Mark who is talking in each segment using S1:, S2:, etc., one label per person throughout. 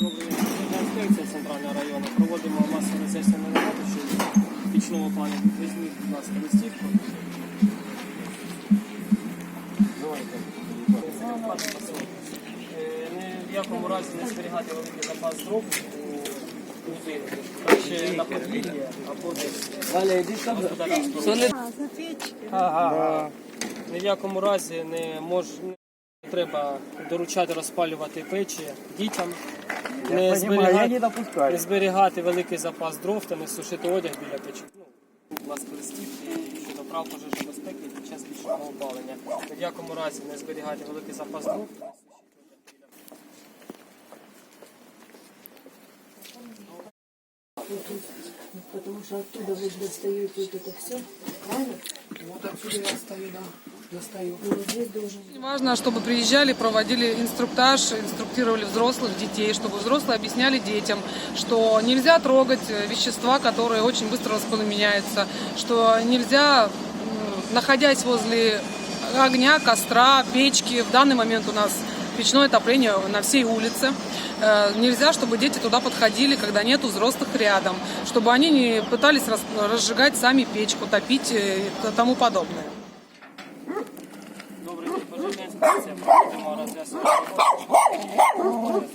S1: Інспекція центрального району. Проводимо масове роз'яснення роботи щодо пічного плану. Візьміть, будь ласка, листівку. Ні в якому разі не зберігати великий запас дров у будинку. Краще на подвір'ї або десь господарському. Ні в якому разі не треба доручати розпалювати печі дітям. Не зберігати великий запас дров та не сушити одяг біля печі. Будь ласка, листівки щодо прав пожежної безпеки під час пічного опалення. Ні в якому разі не зберігати великий запас дров.
S2: Потому что оттуда вы достаете вот это все, правильно?
S3: Вот отсюда я достаю, да. Достаю.
S2: И вот здесь должен...
S3: Важно, чтобы приезжали, проводили инструктаж, инструктировали взрослых, детей, чтобы взрослые объясняли детям, что нельзя трогать вещества, которые очень быстро воспламеняются, что нельзя, находясь возле огня, костра, печки, в данный момент у нас печное отопление на всей улице. Нельзя, чтобы дети туда подходили, когда нет взрослых рядом, чтобы они не пытались разжигать сами печку, топить и тому подобное.
S1: Добрий день, пожежна інспекція. Проводимо роз'яснення роботи.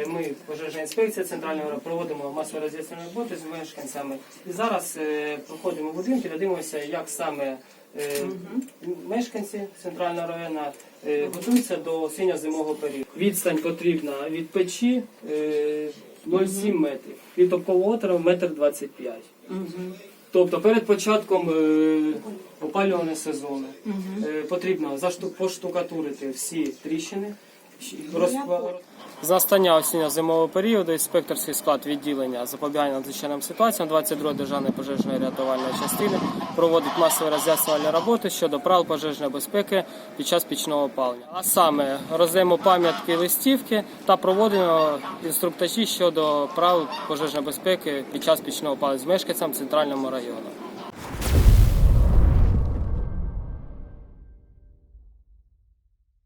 S1: Ми, пожежна інспекція центрального району, проводимо масове роз'яснення роботи з мешканцями. І зараз проходимо будинки, дивимося, як саме мешканці центрального району готуються до осінньо-зимового періоду. Відстань потрібна від печі 0,7 метрів, від опалового 1,25 м. Тобто перед початком опалювального сезону потрібно поштукатурити всі тріщини. З настання осінньо-зимового періоду інспекторський склад відділення запобігання надзвичайним ситуаціям 22-ї державної пожежної рятувальної частини проводить масові роз'яснювальні роботи щодо правил пожежної безпеки під час пічного опалення. А саме роздаємо пам'ятки, листівки та проводимо інструктажі щодо правил пожежної безпеки під час пічного опалення з мешканцями центрального району.